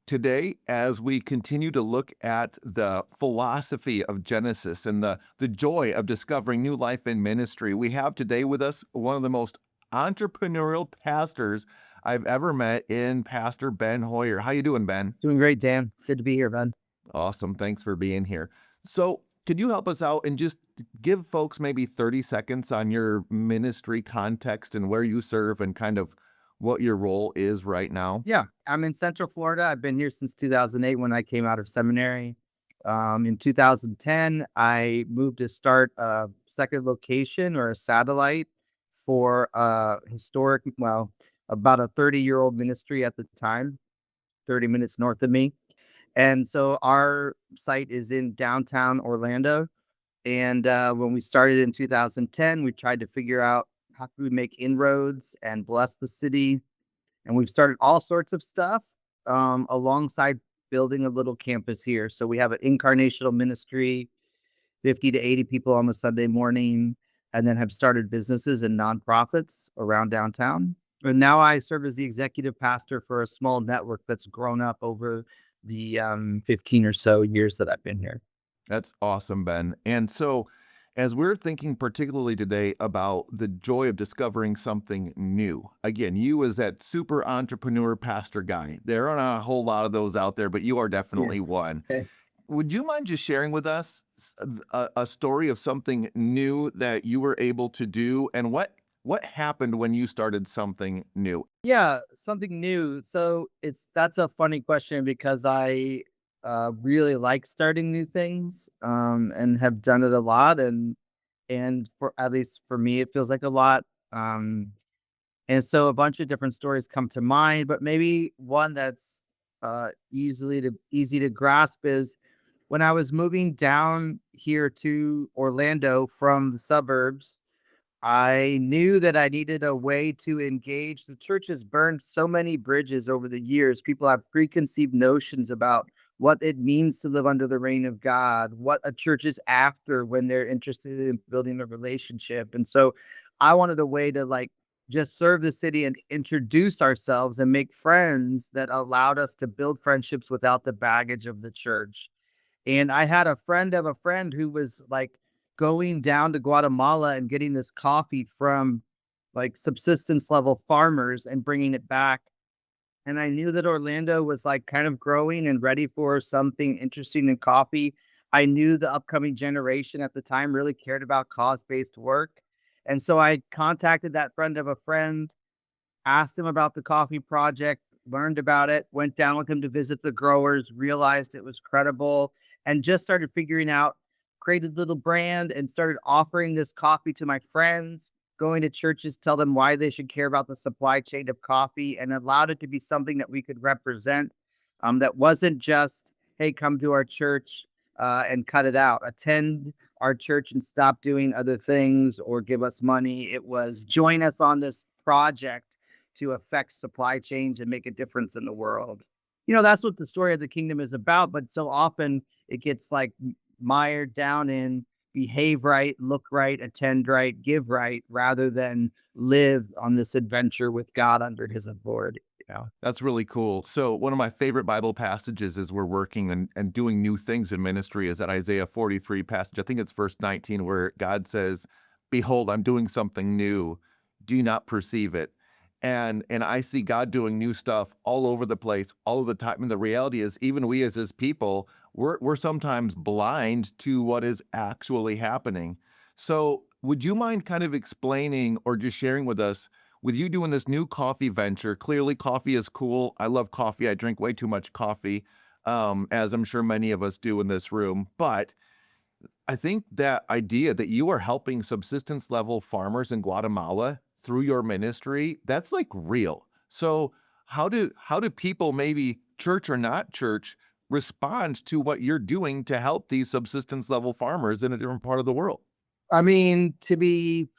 Today, as we continue to look at the philosophy of Genesis and the joy of discovering new life in ministry, we have today with us one of the most entrepreneurial pastors I've ever met in Pastor Ben Hoyer. How you doing, Ben? Doing great, Dan. Good to be here, bud. Awesome. Thanks for being here. So, could you help us out and just give folks maybe 30 seconds on your ministry context and where you serve and kind of what your role is right now? Yeah, I'm in Central Florida. I've been here since 2008 when I came out of seminary. In 2010, I moved to start a second location or a satellite for about a 30-year-old ministry at the time, 30 minutes north of me. And so our site is in downtown Orlando. And when we started in 2010, we tried to figure out how could we make inroads and bless the city, and we've started all sorts of stuff alongside building a little campus here. So we have an incarnational ministry, 50 to 80 people on the Sunday morning, and then have started businesses and nonprofits around downtown. And now I serve as the executive pastor for a small network that's grown up over the 15 or so years that I've been here. That's awesome, Ben. And so, as we're thinking particularly today about the joy of discovering something new, again, you as that super entrepreneur pastor guy, there aren't a whole lot of those out there, but you are Yeah. definitely one. Okay. Would you mind just sharing with us a story of something new that you were able to do, and what happened when you started something new? Yeah, something new. So that's a funny question because I really like starting new things and have done it a lot, and for at least for me it feels like a lot. And so a bunch of different stories come to mind, but maybe one that's easy to grasp is when I was moving down here to Orlando from the suburbs. I knew that I needed a way to engage. The church has burned so many bridges over the years. People have preconceived notions about what it means to live under the reign of God, what a church is after when they're interested in building a relationship. And so I wanted a way to just serve the city and introduce ourselves and make friends that allowed us to build friendships without the baggage of the church. And I had a friend of a friend who was going down to Guatemala and getting this coffee from subsistence level farmers and bringing it back. And I knew that Orlando was kind of growing and ready for something interesting in coffee. I knew the upcoming generation at the time really cared about cause based work. And so I contacted that friend of a friend, asked him about the coffee project, learned about it, went down with him to visit the growers, realized it was credible, and just started figuring out, created a little brand and started offering this coffee to my friends, going to churches, tell them why they should care about the supply chain of coffee, and allowed it to be something that we could represent. That wasn't just, hey, come to our church and cut it out. Attend our church and stop doing other things or give us money. It was join us on this project to affect supply chains and make a difference in the world. That's what the story of the kingdom is about. But so often it gets mired down in behave right, look right, attend right, give right, rather than live on this adventure with God under his authority. That's really cool. So one of my favorite Bible passages as we're working and doing new things in ministry is that Isaiah 43 passage. I think it's verse 19 where God says, "Behold, I'm doing something new. Do you not perceive it?" And I see God doing new stuff all over the place, all of the time. And the reality is, even we as his people, we're sometimes blind to what is actually happening. So would you mind kind of explaining or just sharing with us with you doing this new coffee venture? Clearly, coffee is cool. I love coffee. I drink way too much coffee, as I'm sure many of us do in this room. But I think that idea that you are helping subsistence level farmers in Guatemala through your ministry, that's like real. So how do people, maybe church or not church, respond to what you're doing to help these subsistence level farmers in a different part of the world? I mean, to be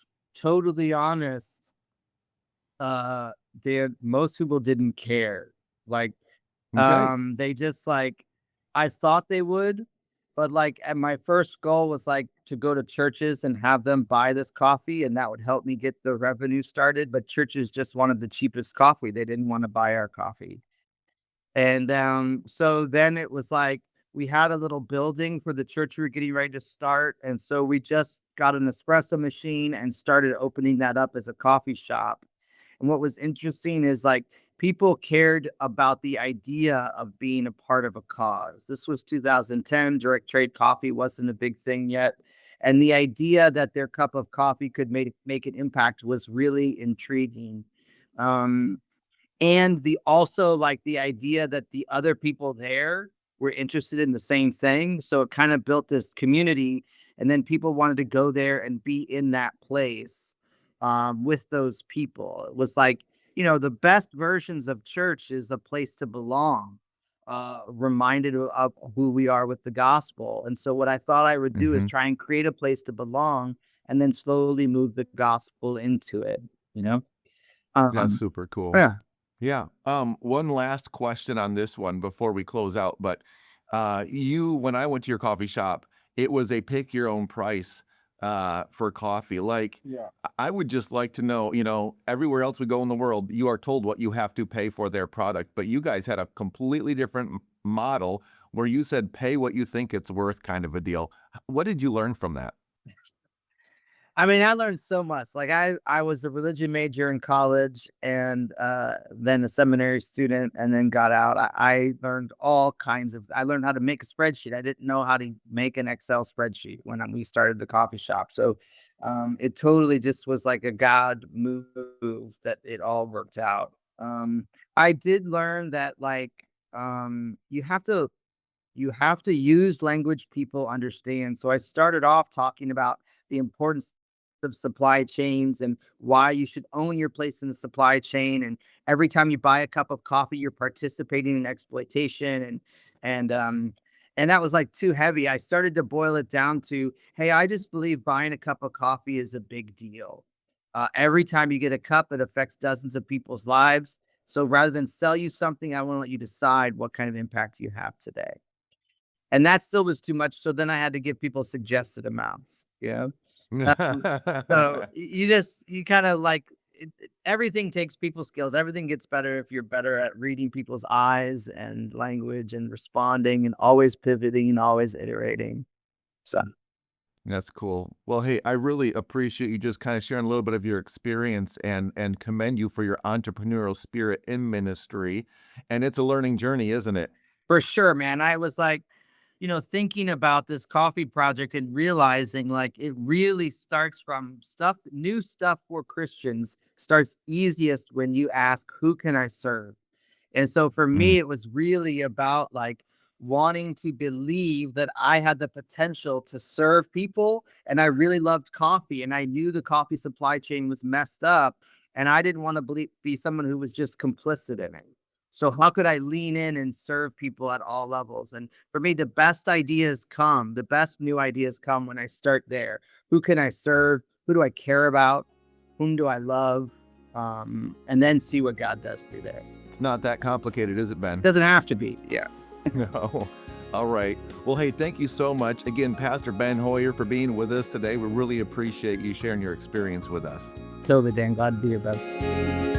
totally honest, uh, most people didn't care. Like, Okay. they just I thought they would, but and my first goal was to go to churches and have them buy this coffee, and that would help me get the revenue started. But churches just wanted the cheapest coffee. They didn't want to buy our coffee. And so then it was like we had a little building for the church we were getting ready to start. And so we just got an espresso machine and started opening that up as a coffee shop. And what was interesting is like people cared about the idea of being a part of a cause. This was 2010, direct trade coffee wasn't a big thing yet. And the idea that their cup of coffee could make an impact was really intriguing. Um, and the also, like, the idea that the other people there were interested in the same thing, so it kinda built this community, and then people wanted to go there and be in that place, with those people. It was like, the best versions of church is a place to belong, reminded of who we are with the gospel, and so what I thought I would do is Hmm. try and create a place to belong and then slowly move the gospel into it, you know? That's Um, super cool. yeah. Yeah. One last question on this one before we close out. But when I went to your coffee shop, it was a pick your own price for coffee. Like, Yeah. I would just like to know, everywhere else we go in the world, you are told what you have to pay for their product. But you guys had a completely different model where you said pay what you think it's worth, kind of a deal. What did you learn from that? I mean, I learned so much. Like I was a religion major in college and then a seminary student and then got out. I learned all kinds of I learned how to make a spreadsheet. I didn't know how to make an Excel spreadsheet when we started the coffee shop. So it totally just was like a God move that it all worked out. I did learn that like you have to use language people understand. So I started off talking about the importance of supply chains and why you should own your place in the supply chain. And every time you buy a cup of coffee, you're participating in exploitation. And that was like too heavy. I started to boil it down to, hey, I just believe buying a cup of coffee is a big deal. Every time you get a cup, it affects dozens of people's lives. So rather than sell you something, I want to let you decide what kind of impact you have today. And that still was too much, so then I had to give people suggested amounts, you know? So you kinda like everything takes people skills, everything gets better if you're better at reading people's eyes and language and responding and always pivoting, always iterating, so That's cool. Well, hey, I really appreciate you just kind of sharing a little bit of your experience and commend you for your entrepreneurial spirit in ministry. And it's a learning journey, isn't it? for sure, man, I was like, thinking about this coffee project and realizing like it really starts from new stuff for Christians starts easiest when you ask, who can I serve? And so for Mm. me, it was really about like wanting to believe that I had the potential to serve people. And I really loved coffee and I knew the coffee supply chain was messed up. And I didn't want to be someone who was just complicit in it. So how could I lean in and serve people at all levels? And for me, the best new ideas come when I start there. Who can I serve? Who do I care about? Whom do I love? And then see what God does through there. It's not that complicated, is it, Ben? Doesn't have to be. Yeah. No. All right. Well, hey, thank you so much again, Pastor Ben Hoyer, for being with us today. We really appreciate you sharing your experience with us. Totally, Dan. Glad to be here, bud.